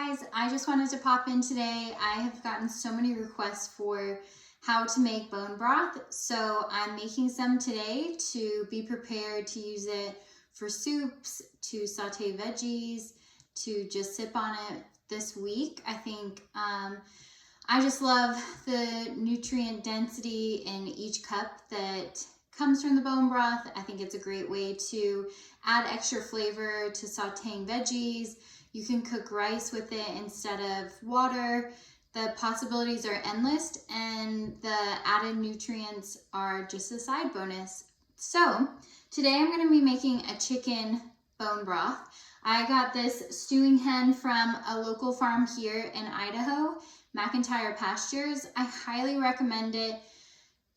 guys, I just wanted to pop in today. I have gotten so many requests for how to make bone broth, so I'm making some today to be prepared to use it for soups, to saute veggies, to just sip on it this week. I think I just love the nutrient density in each cup that comes from the bone broth. I think it's a great way to add extra flavor to sauteing veggies. You can cook rice with it instead of water. The possibilities are endless, and the added nutrients are just a side bonus. So today I'm going to be making a chicken bone broth. I got this stewing hen from a local farm here in Idaho, McIntyre Pastures. I highly recommend it.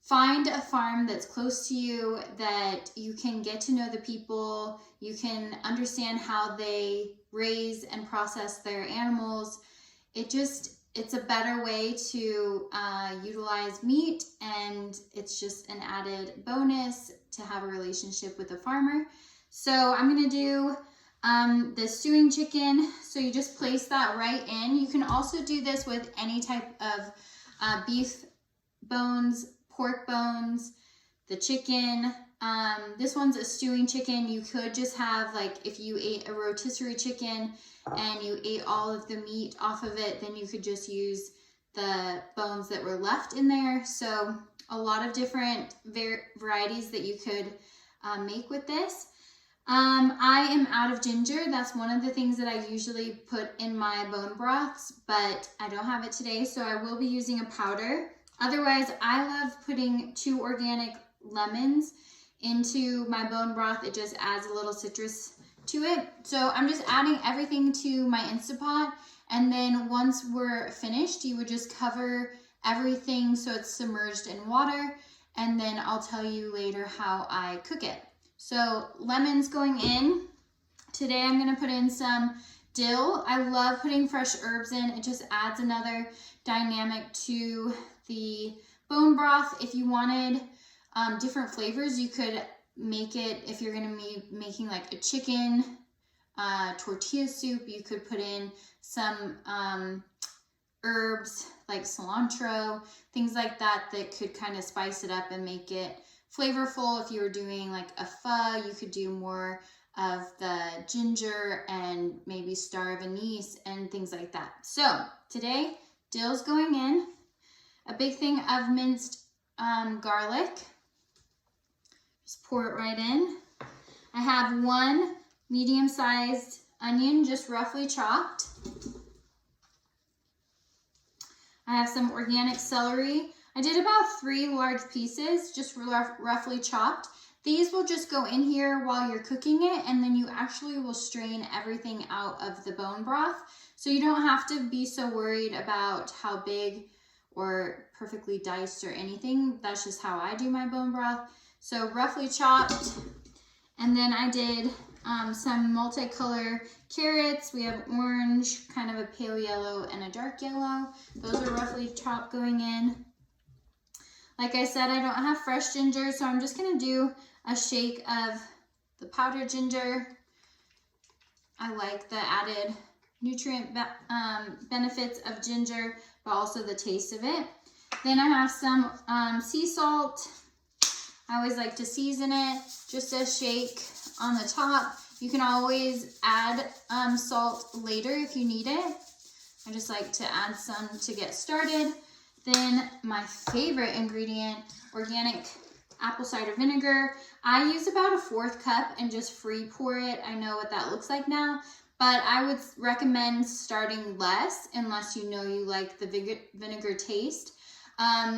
Find a farm that's close to you that you can get to know the people, you can understand how they raise and process their animals. It's a better way to utilize meat, and it's just an added bonus to have a relationship with a farmer. So I'm gonna do the stewing chicken. So you just place that right in. You can also do this with any type of beef bones, pork bones, the chicken. This one's a stewing chicken. You could just have, like, if you ate a rotisserie chicken and you ate all of the meat off of it, then you could just use the bones that were left in there. So a lot of different varieties that you could make with this. I am out of ginger. That's one of the things that I usually put in my bone broths, but I don't have it today, so I will be using a powder. Otherwise, I love putting 2 organic lemons into my bone broth. It just adds a little citrus to it. So I'm just adding everything to my Instapot, and then once we're finished, you would just cover everything so it's submerged in water, and then I'll tell you later how I cook it. So lemons going in. Today I'm gonna put in some dill. I love putting fresh herbs in. It just adds another dynamic to the bone broth. If you wanted different flavors, you could make it, if you're gonna be making like a chicken tortilla soup, you could put in some herbs like cilantro, things like that, that could kind of spice it up and make it flavorful. If you were doing like a pho, you could do more of the ginger and maybe star of anise and things like that. So today, dill's going in. A big thing of minced garlic. Just pour it right in. I have 1 medium-sized onion, just roughly chopped. I have some organic celery. I did about 3 large pieces, just roughly chopped. These will just go in here while you're cooking it, and then you actually will strain everything out of the bone broth. So you don't have to be so worried about how big or perfectly diced or anything. That's just how I do my bone broth. So roughly chopped. And then I did some multicolor carrots. We have orange, kind of a pale yellow, and a dark yellow. Those are roughly chopped going in. Like I said, I don't have fresh ginger, so I'm just gonna do a shake of the powdered ginger. I like the added nutrient benefits of ginger, but also the taste of it. Then I have some sea salt. I always like to season it, just a shake on the top. You can always add salt later if you need it. I just like to add some to get started. Then my favorite ingredient, organic apple cider vinegar. I use about a 1/4 cup and just free pour it. I know what that looks like now, but I would recommend starting less unless you know you like the vinegar taste.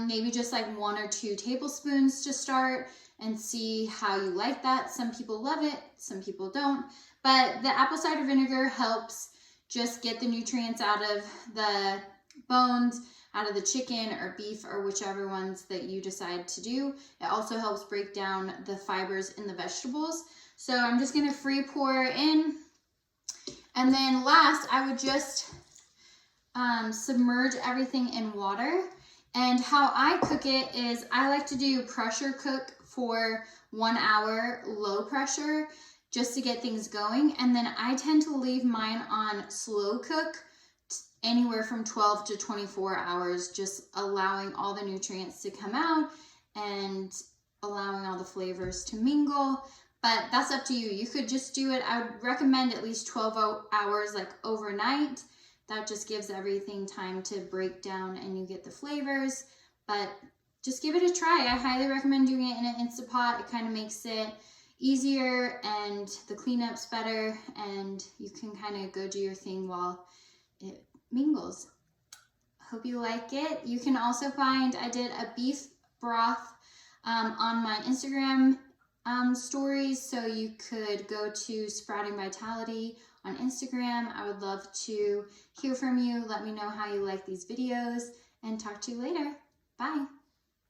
Maybe just like 1 or 2 tablespoons to start and see how you like that. Some people love it, some people don't. But the apple cider vinegar helps just get the nutrients out of the bones, out of the chicken or beef or whichever ones that you decide to do. It also helps break down the fibers in the vegetables. So I'm just gonna free pour in. And then last, I would just submerge everything in water. And how I cook it is I like to do pressure cook for 1 hour, low pressure, just to get things going. And then I tend to leave mine on slow cook anywhere from 12 to 24 hours, just allowing all the nutrients to come out and allowing all the flavors to mingle. But that's up to you. You could just do it. I would recommend at least 12 hours, like overnight. That just gives everything time to break down and you get the flavors. But just give it a try. I highly recommend doing it in an Instapot. It kind of makes it easier and the cleanup's better, and you can kind of go do your thing while it mingles. Hope you like it. You can also find, I did a beef broth on my Instagram stories, so you could go to Sprouting Vitality on Instagram. I would love to hear from you. Let me know how you like these videos, and talk to you later. Bye.